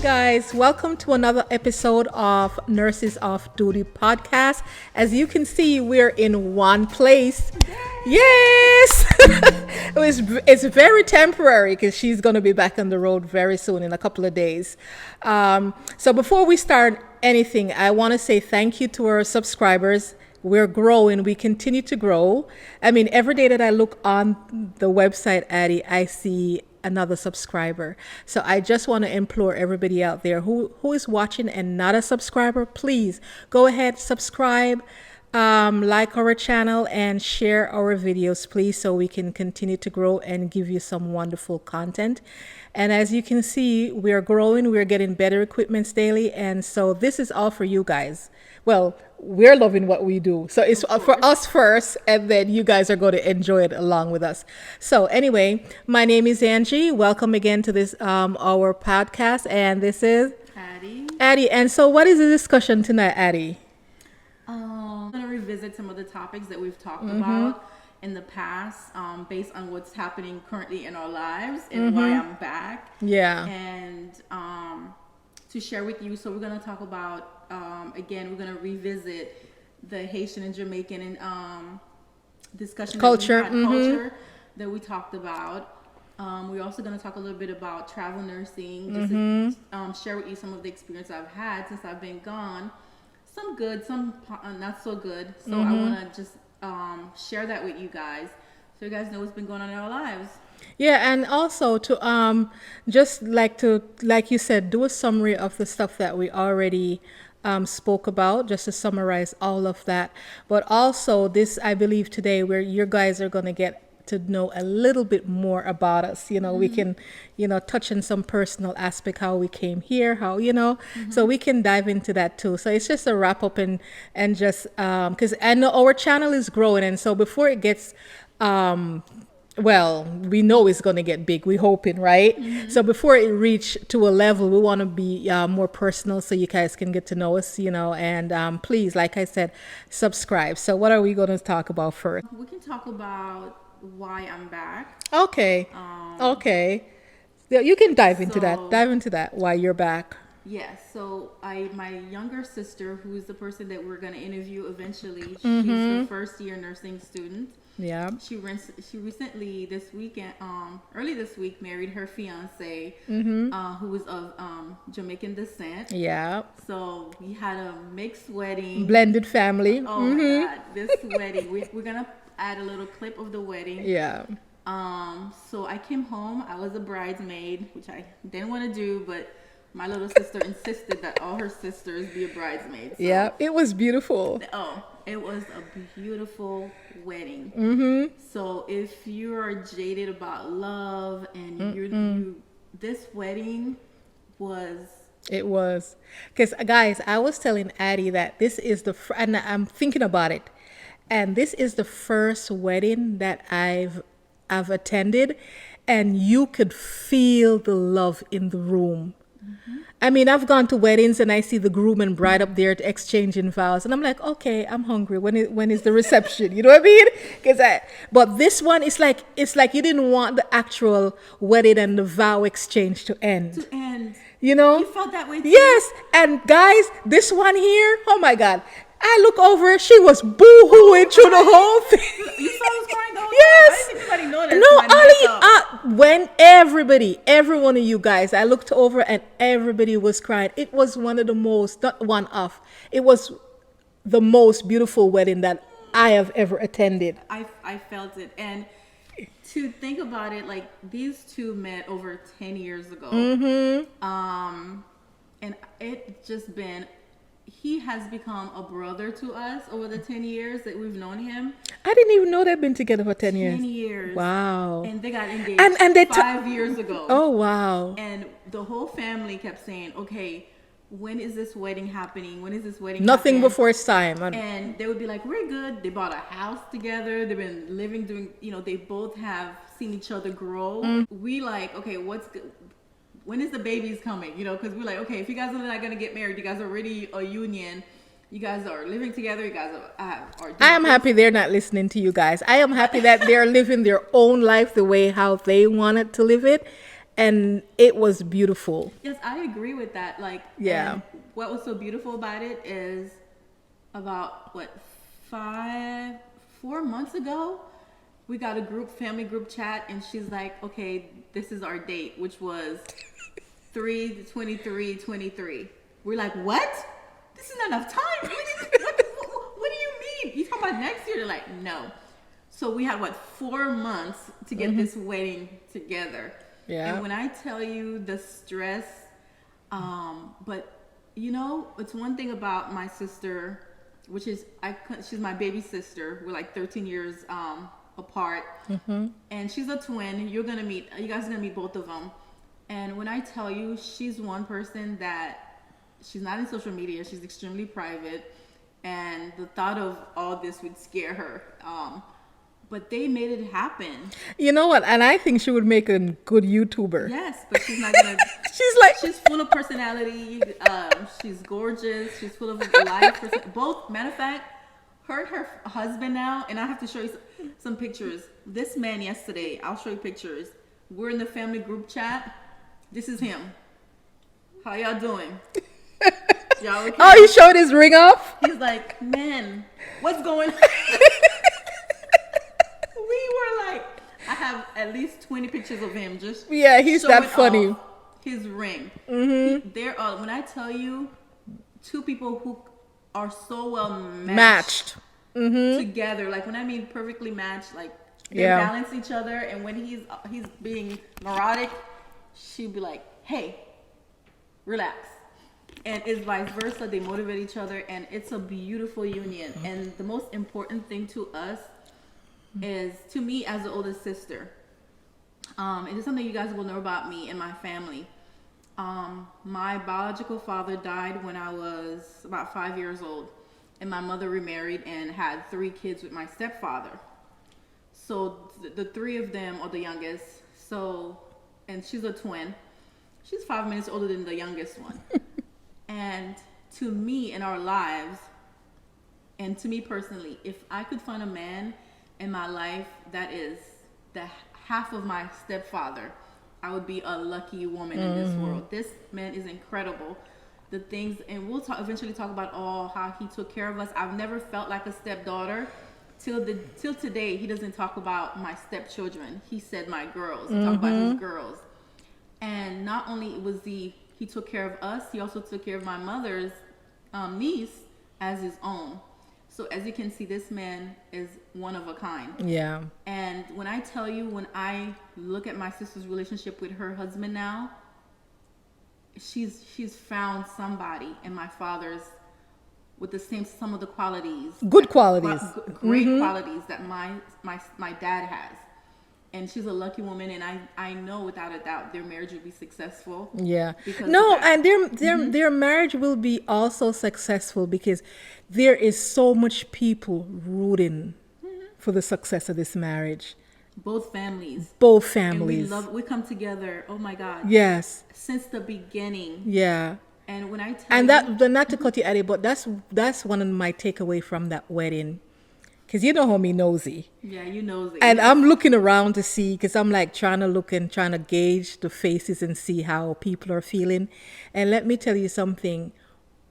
guys, welcome to another episode of Nurses Off Duty Podcast. As you can see, we're in one place. Yes! It's very temporary because she's going to be back on the road very soon in a couple of days. So before we start anything, I want to say thank you to our subscribers. We're growing. We continue to grow. I mean, every day that I look on the website, Addie, I see another subscriber. So I just want to implore everybody out there who is watching and not a subscriber, please go ahead, subscribe, like our channel and share our videos, please, so we can continue to grow and give you some wonderful content. And as you can see, we're growing, we're getting better equipments daily. And so this is all for you guys. Well, we're loving what we do. So it's for us first, and then you guys are going to enjoy it along with us. So anyway, my name is Angie. Welcome again to this our podcast. And this is Addie. And so what is the discussion tonight, Addie? I'm going to revisit some of the topics that we've talked about in the past, based on what's happening currently in our lives and why I'm back. Yeah. And to share with you. So we're going to talk about, again, we're going to revisit the Haitian and Jamaican and discussion culture that we talked about. We're also going to talk a little bit about travel nursing, just to share with you some of the experience I've had since I've been gone. Some good, some not so good. So I want to just share that with you guys, so you guys know what's been going on in our lives. Yeah, and also to just like you said, do a summary of the stuff that we already spoke about, just to summarize all of that. But also this, I believe today, where you guys are going to get to know a little bit more about us. You know, we can, touch on some personal aspect, how we came here, how, so we can dive into that too. So it's just a wrap up and just, because I know our channel is growing. And so before it gets, well, we know it's going to get big. We're hoping, right? So before it reach to a level, we want to be more personal so you guys can get to know us, and please, like I said, subscribe. So what are we going to talk about first? We can talk about why I'm back. Okay. Okay. Yeah, you can dive into that, why you're back. Yes. So my younger sister, who is the person that we're going to interview eventually, she's the first year nursing student. Yeah. She recently early this week married her fiance, who was of Jamaican descent. Yeah. So we had a mixed wedding. Blended family. Oh my God, this wedding. We're gonna add a little clip of the wedding. Yeah. So I came home. I was a bridesmaid, which I didn't want to do, but my little sister insisted that all her sisters be a bridesmaid. So, yeah, it was beautiful. Oh, it was a beautiful wedding. So if you are jaded about love and this wedding was... It was. Because, guys, I was telling Addie that this is and I'm thinking about it. And this is the first wedding that I've attended, and you could feel the love in the room. I mean, I've gone to weddings and I see the groom and bride up there exchanging vows, and I'm like, okay, I'm hungry. When is the reception? You know what I mean? But this one, it's like you didn't want the actual wedding and the vow exchange to end. You felt that way too? Yes, and guys, this one here, oh my God. I look over, she was boo-hooing through the whole thing. You saw us crying the whole time? Yes. I didn't think anybody noticed. No, when every one of you guys, I looked over and everybody was crying. It was one of the most, not one of, it was the most beautiful wedding that I have ever attended. I felt it. And to think about it, like, these two met over 10 years ago. And it just been... He has become a brother to us over the 10 years that we've known him. I didn't even know they've been together for 10 years. 10 years. Wow. And they got engaged and they 5 years ago. Oh, wow. And the whole family kept saying, okay, when is this wedding happening? When is this wedding Nothing happening? before it's time. And they would be like, we're good. They bought a house together. They've been living, they both have seen each other grow. We like, okay, what's good? When is the baby's coming? Because we're like, okay, if you guys are not going to get married, you guys are already a union. You guys are living together. You guys are I am happy they're not listening to you guys. I am happy that they're living their own life the way how they wanted to live it. and it was beautiful. Yes, I agree with that. Like, Yeah. and what was so beautiful about it is about 4 months ago, we got a family group chat, and she's like, okay, this is our date, which was 3/23/23. We're like, what? This is not enough time. What do you mean? You talking about next year? They're like, no. So we had 4 months to get this wedding together. Yeah. And when I tell you the stress, but you know, it's one thing about my sister, which is she's my baby sister. We're like 13 years apart, and she's a twin. You guys are gonna meet both of them. And when I tell you, she's one person that she's not in social media. She's extremely private, and the thought of all this would scare her. But they made it happen. You know what? And I think she would make a good YouTuber. Yes, but she's not gonna. She's full of personality. She's gorgeous. She's full of life. Both, matter of fact, her and her husband now, and I have to show you some pictures. This man yesterday, I'll show you pictures. We're in the family group chat. This is him. How y'all doing? Y'all okay? Oh, he showed his ring off? He's like, man, what's going on? We were like, I have at least 20 pictures of him just he's that funny. His ring. When I tell you, two people who are so well matched. Together. Like, when I mean perfectly matched, like they balance each other, and when he's being neurotic, she'd be like, hey, relax. And it's vice versa. They motivate each other, and it's a beautiful union. And the most important thing to us is, to me as the oldest sister, it is something you guys will know about me and my family. My biological father died when I was about 5 years old, and my mother remarried and had 3 kids with my stepfather. So the 3 of them are the youngest. And she's a twin. She's 5 minutes older than the youngest one. And to me, in our lives, and to me personally, if I could find a man in my life that is the half of my stepfather, I would be a lucky woman in this world. This man is incredible. The things, and we'll eventually talk about how he took care of us. I've never felt like a stepdaughter. Till today, he doesn't talk about my stepchildren. He said my girls. He talked about his girls. And not only was he took care of us, he also took care of my mother's niece as his own. So as you can see, this man is one of a kind. Yeah. And when I tell you, when I look at my sister's relationship with her husband now, she's found somebody in my father's with some of the qualities. Good qualities. Great qualities that my dad has. And she's a lucky woman, and I know without a doubt their marriage will be successful. Yeah. And their marriage will be also successful because there is so much people rooting for the success of this marriage. Both families. And we come together. Oh my God. Yes. Since the beginning. Yeah. And when I tell not to cut you, Addie, but that's one of my takeaway from that wedding. Because you know how me nosy. Yeah, you nosy. And I'm looking around to see, because I'm like trying to look and trying to gauge the faces and see how people are feeling. And let me tell you something.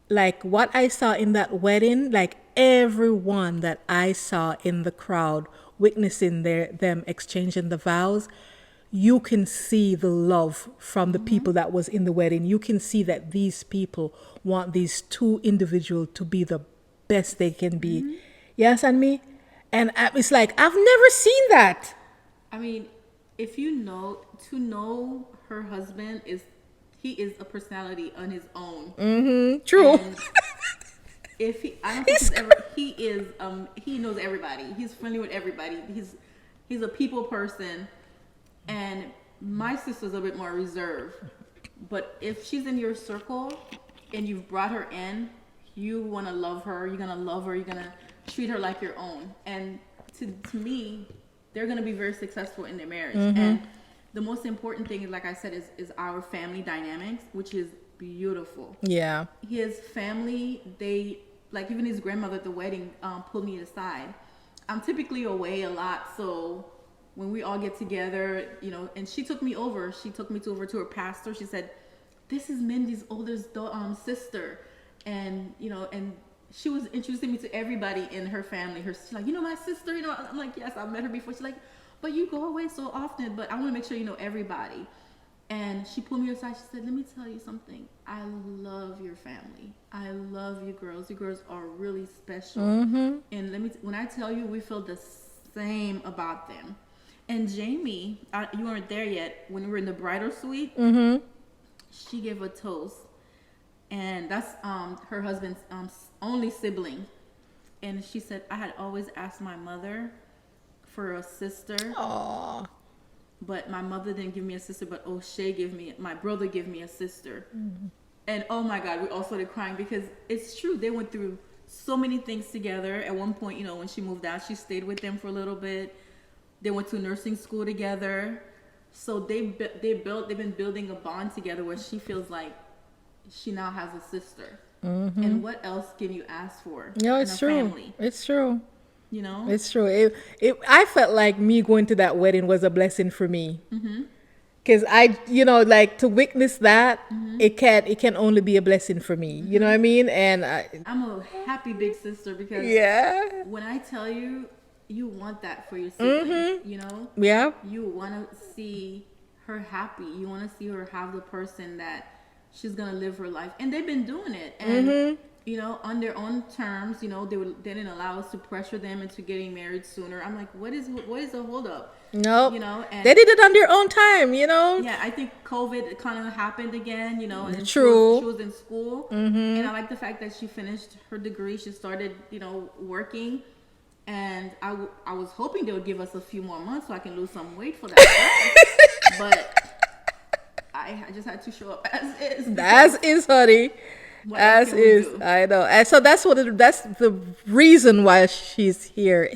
Like what I saw in that wedding, like everyone that I saw in the crowd witnessing them exchanging the vows, you can see the love from the people that was in the wedding. You can see that these people want these two individuals to be the best they can be. Yes, and me? And it's like, I've never seen that. I mean, to know her husband he is a personality on his own. True. And he knows everybody. He's friendly with everybody. He's a people person. And my sister's a bit more reserved. But if she's in your circle and you've brought her in, you want to love her. You're going to love her. You're going to treat her like your own. And to me, they're going to be very successful in their marriage. And the most important thing, like I said, is our family dynamics, which is beautiful. Yeah. His family, even his grandmother at the wedding pulled me aside. I'm typically away a lot, so when we all get together, you know, and she took me over. She took me over to her pastor. She said, "This is Mindy's oldest sister," and you know, and she was introducing me to everybody in her family. She's like, "You know my sister?" You know, I'm like, "Yes, I've met her before." She's like, "But you go away so often, but I want to make sure you know everybody." And she pulled me aside. She said, "Let me tell you something. I love your family. I love you girls. You girls are really special. And when I tell you, we feel the same about them." And Jamie, you weren't there yet. When we were in the bridal suite, she gave a toast, and that's her husband's only sibling. And she said, "I had always asked my mother for a sister." Aww. But my mother didn't give me a sister, but my brother gave me a sister. And oh my God, we all started crying because it's true. They went through so many things together. At one point, you know, when she moved out, she stayed with them for a little bit. They went to nursing school together. So they've been building a bond together where she feels like she now has a sister. And what else can you ask for? No, it's true. Family? It's true. You know, it's true. I felt like me going to that wedding was a blessing for me. Because like to witness that, it can only be a blessing for me. You know what I mean? And I'm a happy big sister because when I tell you, you want that for your siblings, you know? Yeah. You want to see her happy. You want to see her have the person that she's going to live her life. And they've been doing it. And you know, on their own terms, you know, they didn't allow us to pressure them into getting married sooner. I'm like, what is the holdup? Nope. You know, and they did it on their own time, you know? Yeah, I think COVID kind of happened again, you know, and True. She was in school. And I like the fact that she finished her degree. She started, you know, working. And I was hoping they would give us a few more months so I can lose some weight for that. But I just had to show up as is. As is, honey. As is, I know, and so that's the reason why she's here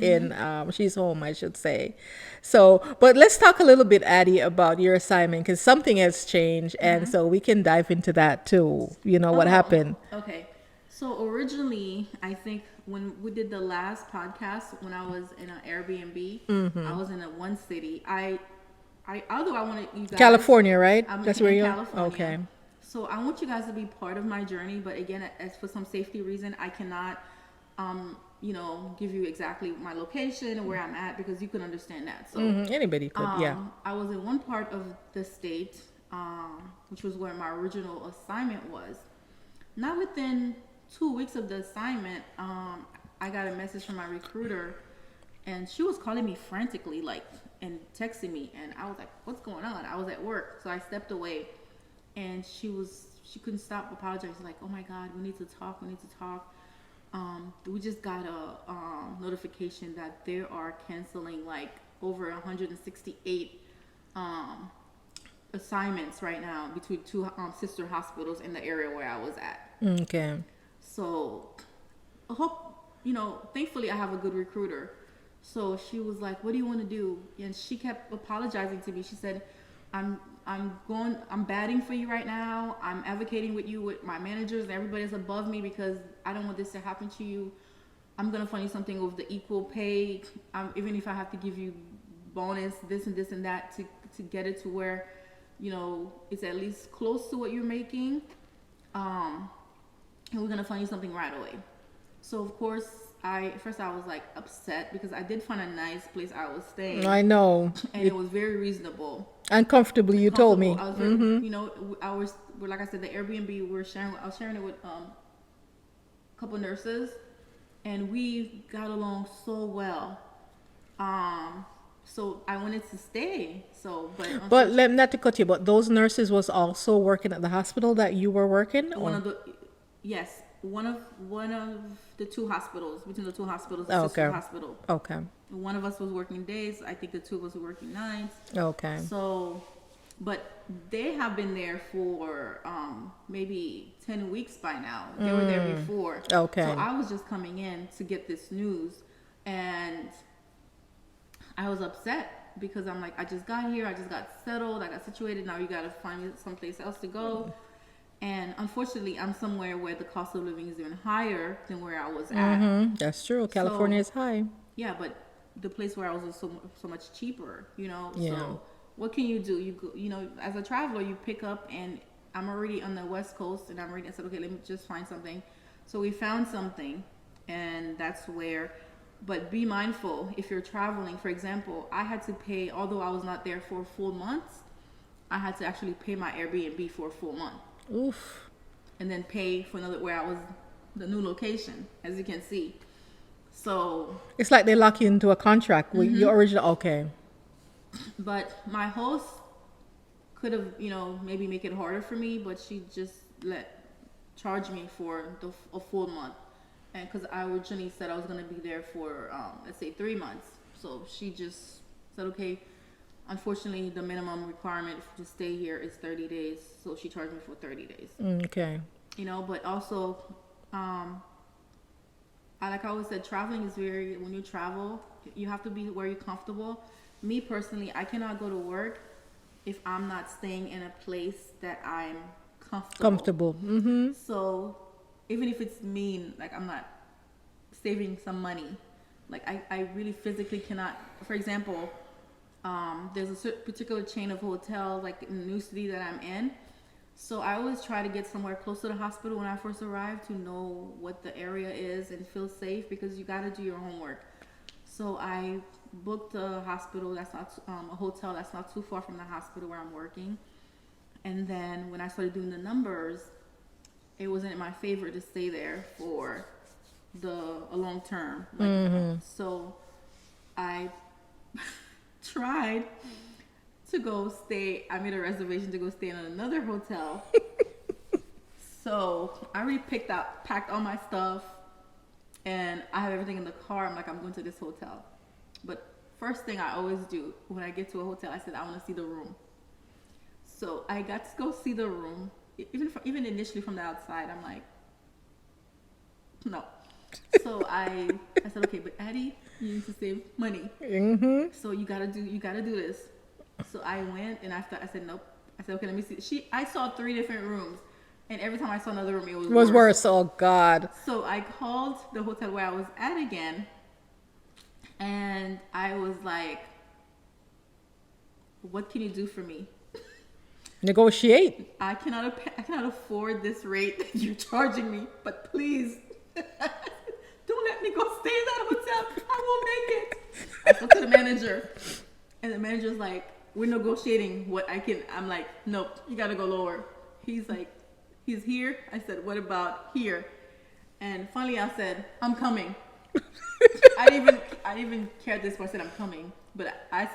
she's home, I should say. So, but let's talk a little bit, Addie, about your assignment because something has changed, and so we can dive into that too. You know what happened? Okay, so originally, I think when we did the last podcast, when I was in an Airbnb, I was in one city. Although I wanted you guys, California, right? That's where you're. California. Okay. So I want you guys to be part of my journey, but again, as for some safety reason, I cannot, you know, give you exactly my location and where I'm at because you can understand that. So anybody could, yeah. I was in one part of the state, which was where my original assignment was. Not within 2 weeks of the assignment, I got a message from my recruiter, and she was calling me frantically, like, and texting me, and I was like, "What's going on?" I was at work, so I stepped away. And she couldn't stop apologizing. Like, "Oh my God, we need to talk. We just got a notification that they are canceling like over 168 assignments right now between two sister hospitals in the area where I was at." Okay. So I hope, you know, thankfully I have a good recruiter. So she was like, "What do you want to do?" And she kept apologizing to me. She said, I'm batting for you right now. I'm advocating with you with my managers and everybody that's above me because I don't want this to happen to you. I'm going to find you something with the equal pay. Even if I have to give you bonus, this and this and that to get it to where, you know, it's at least close to what you're making. And we're going to find you something right away. So of course, first I was like upset because I did find a nice place I was staying. I know. And it was very reasonable. Uncomfortably, you told me. I was very, you know, like I said, the Airbnb I was sharing it with a couple nurses, and we got along so well. So I wanted to stay. But not to cut you, but those nurses was also working at the hospital that you were working. One of the two hospitals, between the two hospitals, the sister hospital. Okay. One of us was working days. I think the two of us were working nights. Okay. So, but they have been there for maybe 10 weeks by now. They were there before. Okay. So I was just coming in to get this news, and I was upset because I'm like, I just got here. I just got settled. I got situated. Now you got to find me someplace else to go. And unfortunately, I'm somewhere where the cost of living is even higher than where I was at. That's true. California is high. Yeah, but the place where I was so much cheaper, you know. Yeah. So what can you do? You go, you know, as a traveler, you pick up, and I'm already on the West Coast, and I said, okay, let me just find something. So we found something, and that's where. But be mindful if you're traveling. For example, I had to pay, although I was not there for a full month, I had to actually pay my Airbnb for a full month. Oof. And then pay for another where I was, the new location, as you can see. So It's like they lock you into a contract with your original. Okay. but my host could have, you know, maybe make it harder for me, but she just charge me for a full month. And because I originally said I was going to be there for, let's say 3 months. So she just said, okay, unfortunately, the minimum requirement to stay here is 30 days. So she charged me for 30 days. Okay. You know, but also, like I always said, traveling is when you travel, you have to be where you're comfortable. Me personally, I cannot go to work if I'm not staying in a place that I'm comfortable. Mm-hmm. So even if it's mean, like I'm not saving some money, like I really physically cannot. For example, there's a particular chain of hotels like in the new city that I'm in. So I always try to get somewhere close to the hospital when I first arrive to know what the area is and feel safe, because you got to do your homework. So I booked a hospital that's not a hotel that's not too far from the hospital where I'm working. And then when I started doing the numbers, it wasn't in my favor to stay there for a long term. So I tried to go stay. I made a reservation to go stay in another hotel. So I already packed all my stuff, and I have everything in the car. I'm like, I'm going to this hotel. But first thing I always do when I get to a hotel, I said, I want to see the room. So I got to go see the room. Even initially from the outside, I'm like, no. So I said, okay, but Addie, you need to save money. Mm-hmm. So you gotta do this. So I went, and I said, nope. I said, okay, let me see. I saw 3 different rooms, and every time I saw another room, it was worse. Oh God. So I called the hotel where I was at again, and I was like, what can you do for me? Negotiate. I cannot afford this rate that you're charging me, but please, don't let me go stay in that hotel. I won't make it. I spoke to the manager, and the manager's like, we're negotiating what I can. I'm like, nope, you gotta go lower. He's like, he's here. I said, what about here? And finally I said, I'm coming. I didn't even care at this point. I said, I'm coming. But I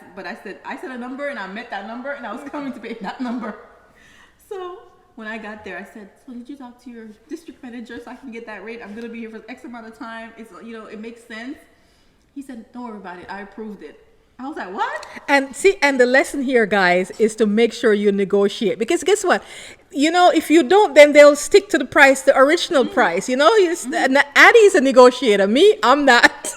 said a number, and I met that number, and I was coming to pay that number. So when I got there, I said, so did you talk to your district manager so I can get that rate? I'm gonna be here for X amount of time. It's, you know, it makes sense. He said, don't worry about it. I approved it. I was like, what? And the lesson here, guys, is to make sure you negotiate, because guess what? You know, if you don't, then they'll stick to the original price. You know, Addie's a negotiator. Me, I'm not.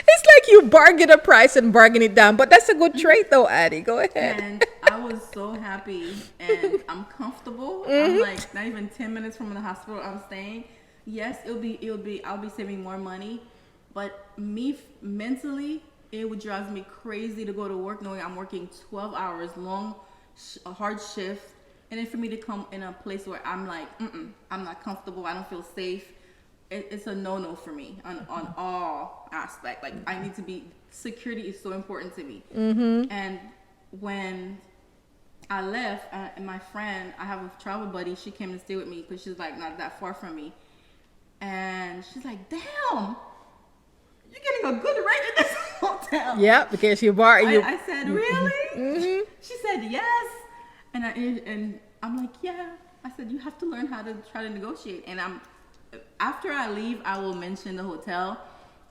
It's like you bargain a price and bargain it down, but that's a good trait, though, Addie. Go ahead. And I was so happy, and I'm comfortable. I'm like not even 10 minutes from the hospital I'm staying. Yes, I'll be saving more money, but me mentally, it would drive me crazy to go to work knowing I'm working 12 hours long, a hard shift, and then for me to come in a place where I'm like, I'm not comfortable. I don't feel safe. It's a no-no for me on all aspects. Like, I need to be, security is so important to me. And when I left, and my friend, I have a travel buddy, she came to stay with me because she's like not that far from me. And she's like, damn, you're getting a good rate in this hotel. Yeah, because I said, really? She said, yes. And I'm like, yeah. I said, you have to learn how to try to negotiate. And after I leave, I will mention the hotel,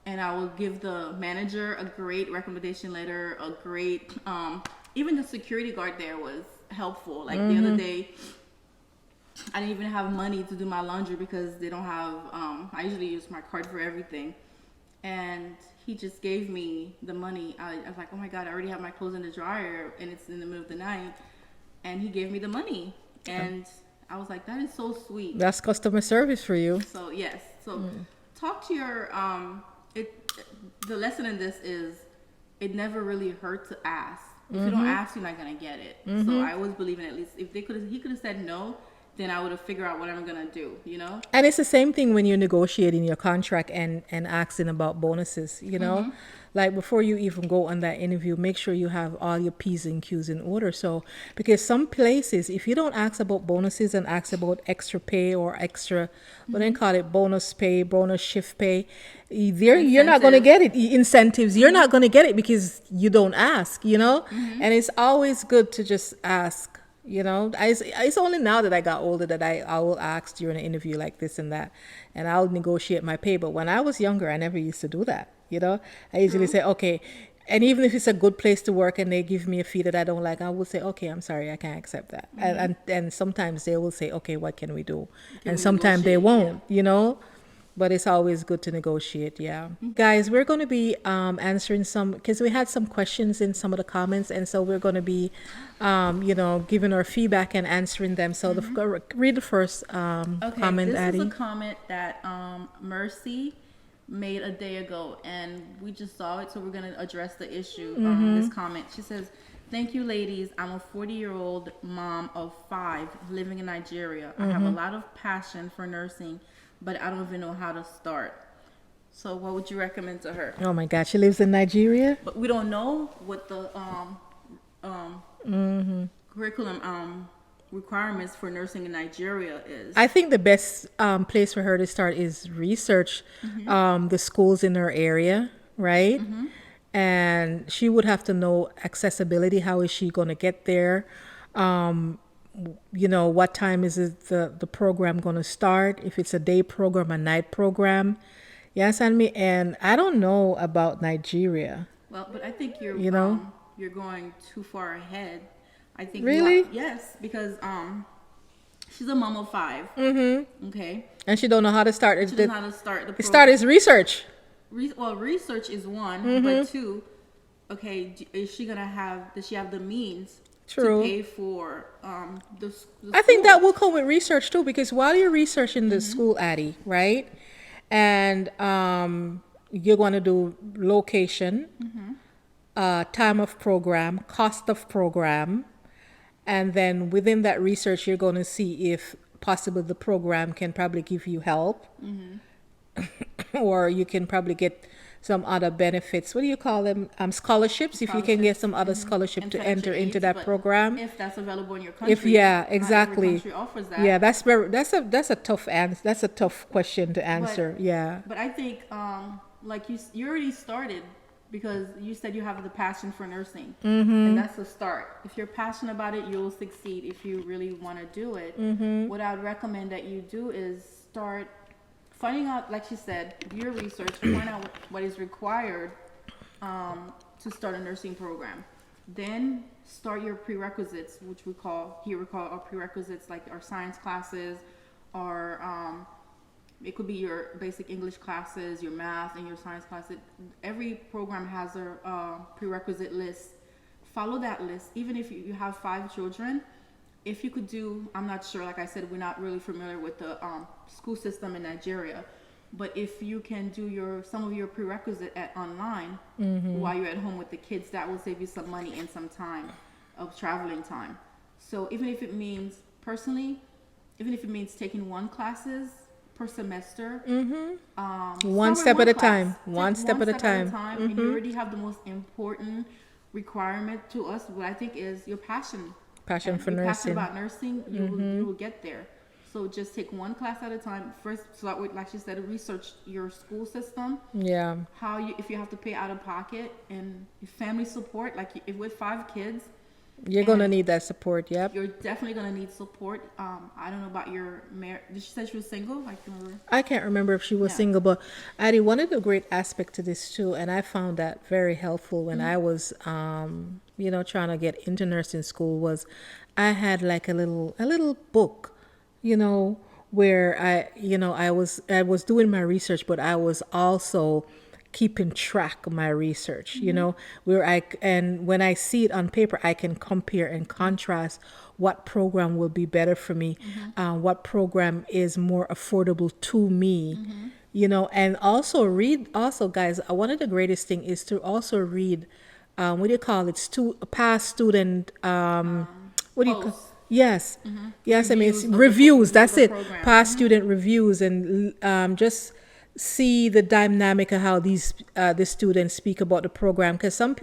and I will give the manager a great recommendation letter, a great, even the security guard there was helpful. Like the other day, I didn't even have money to do my laundry because they don't have, I usually use my card for everything. And he just gave me the money. I was like, oh my God, I already have my clothes in the dryer, and it's in the middle of the night. And he gave me the money. And I was like, that is so sweet. That's customer service for you. So yes. So talk to your the lesson in this is it never really hurt to ask. If you don't ask, you're not gonna get it. So I always believe in, at least if he could have said no, then I would have figured out what I'm gonna do, you know? And it's the same thing when you're negotiating your contract and asking about bonuses, you know? Like before you even go on that interview, make sure you have all your P's and Q's in order. So, because some places, if you don't ask about bonuses and ask about extra pay or extra, what they call it, bonus pay, bonus shift pay, you're not going to get it. Incentives, you're not going to get it because you don't ask, you know? And it's always good to just ask. You know, it's only now that I got older that I will ask during an interview like this and that, and I'll negotiate my pay. But when I was younger, I never used to do that. You know, I usually say, okay, and even if it's a good place to work and they give me a fee that I don't like, I will say, okay, I'm sorry, I can't accept that. And sometimes they will say, okay, what can we do? And sometimes they won't, you know. But it's always good to negotiate, yeah. Guys, we're going to be answering some, because we had some questions in some of the comments, and so we're going to be, giving our feedback and answering them. So read the first comment, Addie. This is a comment that Mercy made a day ago, and we just saw it, so we're going to address the issue. This comment, she says, "Thank you, ladies. I'm a 40-year-old mom of 5 living in Nigeria. I have a lot of passion for nursing, but I don't even know how to start. So what would you recommend to her?" Oh my God, she lives in Nigeria? But we don't know what the curriculum requirements for nursing in Nigeria is. I think the best place for her to start is research the schools in her area, right? And she would have to know accessibility. How is she going to get there? What time is the program going to start? If it's a day program, a night program. You understand me? And I don't know about Nigeria. Well, but I think you're going too far ahead. I think really? Yes, because she's a mom of 5. Okay. And she don't know how to start. She doesn't know how to start the program. Start is research. Research is one, but 2, okay, does she have the means to pay for the school? I think that will come with research too, because while you're researching the school, Addie, right? And you're going to do location, time of program, cost of program, and then within that research, you're going to see if possibly the program can probably give you help, or you can probably get some other benefits. What do you call them? Scholarships. If you can get some other scholarship to enter into that program, if that's available in your country. Exactly. Not every country offers that. Yeah, that's a tough answer. That's a tough question to answer. But I think like you already started, because you said you have the passion for nursing, and that's the start. If you're passionate about it, you'll succeed. If you really want to do it, what I would recommend that you do is start finding out, like she said, do your research, find out what is required to start a nursing program. Then start your prerequisites, which we call our prerequisites, like our science classes, or it could be your basic English classes, your math, and your science classes. Every program has a prerequisite list. Follow that list. Even if you have 5 children, if you could do, I'm not sure, like I said, we're not really familiar with the school system in Nigeria, but if you can do some of your prerequisite online while you're at home with the kids, that will save you some money and some time of traveling time. So even if it means taking 1 classes per semester, one step at a time, and you already have the most important requirement to us, what I think is your passion for nursing. Passionate about nursing, you will get there. So just take 1 class at a time. First, start with, like she said, research your school system. Yeah. If you have to pay out of pocket, and family support, like if with 5 kids, you're gonna need that support. Yep. You're definitely gonna need support. I don't know about your marriage. Did she say she was single? I can't remember if she was single, but Addie, one of the great aspects to this too, and I found that very helpful when I was, trying to get into nursing school, was I had like a little book, where I was doing my research, but I was also keeping track of my research, and when I see it on paper, I can compare and contrast what program will be better for me, what program is more affordable to me, And also read, also guys, one of the greatest thing is to also read, what do you call it, past student, what do you call, Posts. yes, yes, I mean, it's Reviews of the reviews, that's the it, program. past student reviews, and just see the dynamic of how the students speak about the program, because some,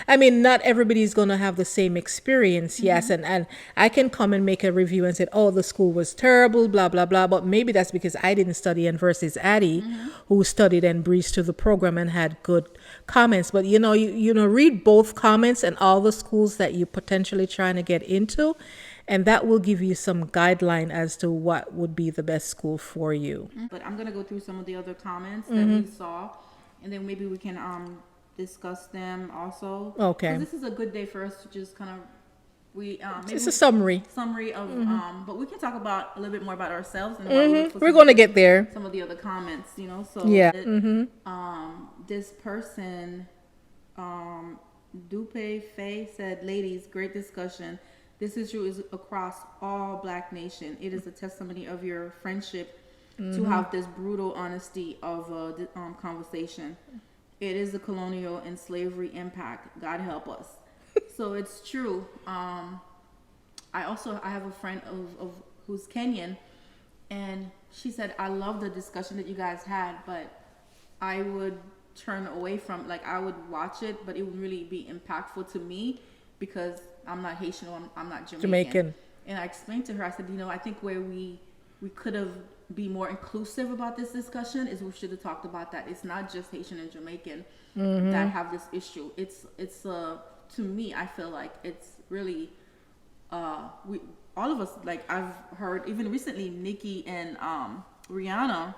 I mean, not everybody's going to have the same experience. Yes, and I can come and make a review and say, oh, the school was terrible, blah blah blah, but maybe that's because I didn't study, and versus Addie, who studied and breezed through the program and had good comments. But you read both comments and all the schools that you're potentially trying to get into, and that will give you some guideline as to what would be the best school for you. But I'm gonna go through some of the other comments that we saw, and then maybe we can discuss them also. Okay. 'Cause this is a good day for us to just kind of maybe It's a summary. of but we can talk about a little bit more about ourselves, and We're going to get there. some of the other comments, So Yeah. this person, Dupe Faye said, "Ladies, great discussion. This issue is across all Black nation. It is a testimony of your friendship to have this brutal honesty of a conversation. It is the colonial and slavery impact. God help us." So it's true. I have a friend of who's Kenyan, and she said, "I love the discussion that you guys had, but I would turn away from, like, I would watch it, but it would really be impactful to me because I'm not Haitian or I'm not Jamaican." And I explained to her, I said, I think where we could have be more inclusive about this discussion is we should have talked about that. It's not just Haitian and Jamaican that have this issue. It's to me, I feel like it's really we all of us, like I've heard even recently, Nicki and Rihanna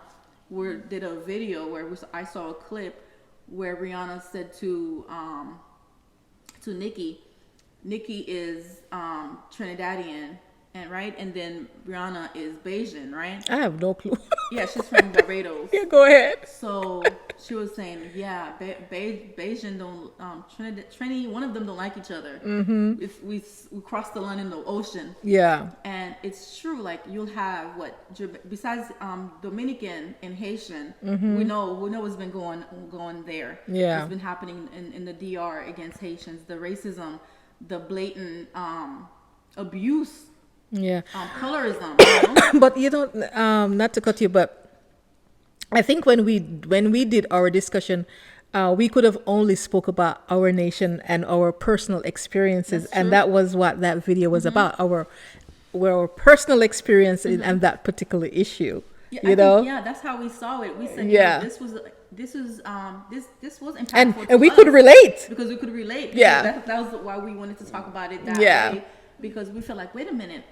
did a video where I saw a clip where Rihanna said to Nicki is Trinidadian, and then Rihanna is Bayesian, right? I have no clue. Yeah, she's from Barbados. Yeah, go ahead. So she was saying, yeah, Bayesian don't Trini, one of them don't like each other. If we cross the line in the ocean. Yeah. And it's true. Like you'll have besides Dominican and Haitian, we know what's been going there. Yeah. What's been happening in the DR against Haitians, the racism, the blatant abuse. Yeah. Colorism. But not to cut you, but I think when we did our discussion, we could have only spoke about our nation and our personal experiences, and that was what that video was about, our personal experience and that particular issue. Yeah, that's how we saw it. We said, this was impactful, and we could relate because we could relate. Yeah, that was why we wanted to talk about it that way, because we feel like, wait a minute,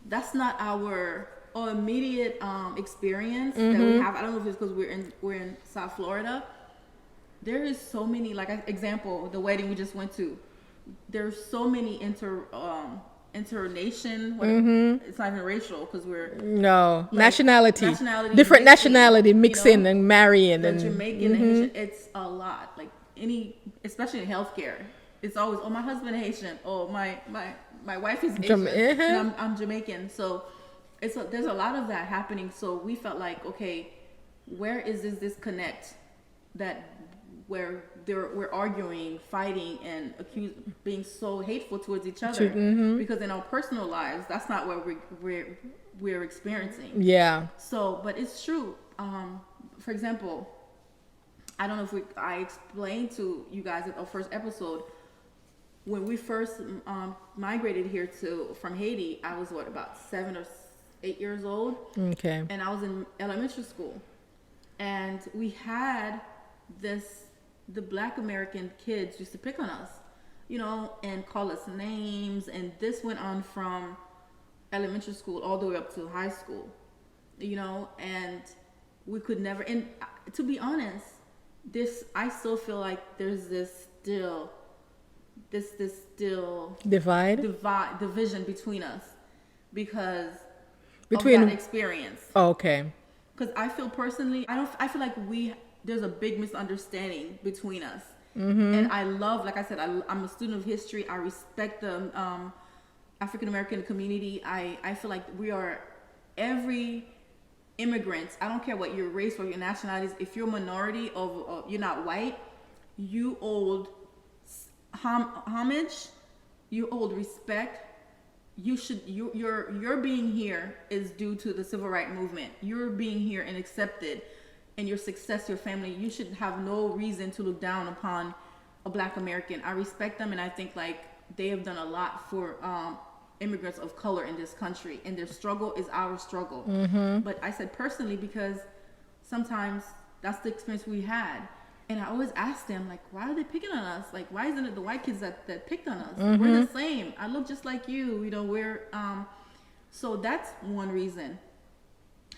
that's not our immediate experience that we have. I don't know if it's because we're in South Florida. There is so many, like example, the wedding we just went to. There's so many internation. It's not even racial because we're nationality, different nationality mixing and marrying, and Jamaican and Haitian. It's a lot. Like especially in healthcare, it's always, oh, my husband is Haitian, oh, my wife is Haitian, and I'm Jamaican. So there's a lot of that happening. So we felt like, okay, where is this disconnect where we're arguing, fighting, and being so hateful towards each other? Because in our personal lives, that's not what we're experiencing. Yeah. So, but it's true. For example, I don't know if I explained to you guys at our first episode, when we first migrated here from Haiti, I was about 7 or 8 years old. Okay. And I was in elementary school, and we had the Black American kids used to pick on us, and call us names, and this went on from elementary school all the way up to high school, and we could never. And to be honest, I still feel like there's this division between us because of that experience. Oh, okay. Because I feel personally, I feel like there's a big misunderstanding between us. And I love, like I said, I'm a student of history. I respect the African American community. I feel like we are every immigrants, I don't care what your race or your nationality is, if you're a minority of you're not white, you hold homage, you hold respect. Your being here is due to the civil rights movement. You're being here and accepted, and your success, your family, you should have no reason to look down upon a Black American. I respect them, and I think like they have done a lot for immigrants of color in this country, and their struggle is our struggle. But I said personally because sometimes that's the experience we had, and I always ask them like, why are they picking on us? Like, why isn't it the white kids that picked on us? We're the same. I look just like you. You know, we're so that's one reason,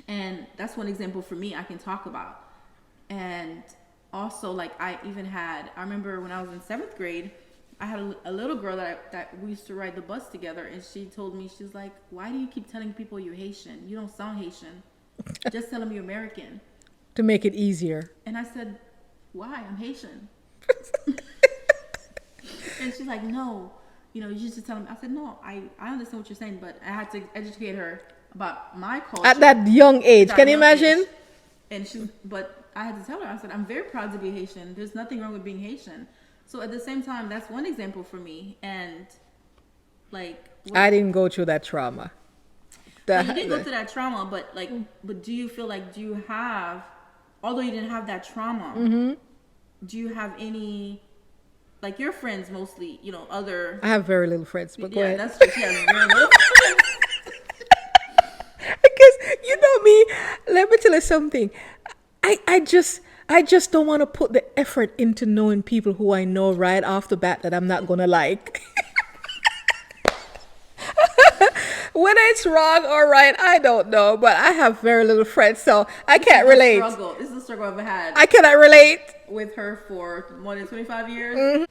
and that's one example for me I can talk about. And also, like, I remember when I was in 7th grade, I had a little girl that we used to ride the bus together, and she told me, she's like, why do you keep telling people you're Haitian? You don't sound Haitian. Just tell them you're American. To make it easier. And I said, why? I'm Haitian. And she's like, no, you know, you just tell them. I said, no, I understand what you're saying, but I had to educate her about my culture. At that young age. Can you imagine? And but I had to tell her, I said, I'm very proud to be Haitian. There's nothing wrong with being Haitian. So at the same time, that's one example for me. And like, I didn't go through that trauma. You didn't go through that trauma, but like, but do you feel like, although you didn't have that trauma, do you have any, like your friends mostly, you know, other? I have very little friends, but go ahead. That's true. She has very little friends. Because you know me, let me tell you something. I just don't want to put the effort into knowing people who I know right off the bat that I'm not gonna like. Whether it's wrong or right, I don't know, but I have very little friends, so I can't relate. This is the struggle I've had. I cannot relate with her for more than 25 years.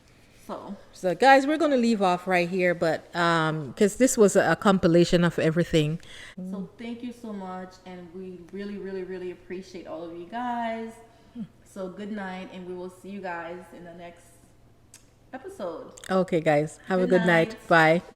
So guys, we're gonna leave off right here, but because this was a compilation of everything. So thank you so much, and we really, really, really appreciate all of you guys. So good night, and we will see you guys in the next episode. Okay, guys, have a good night. Bye.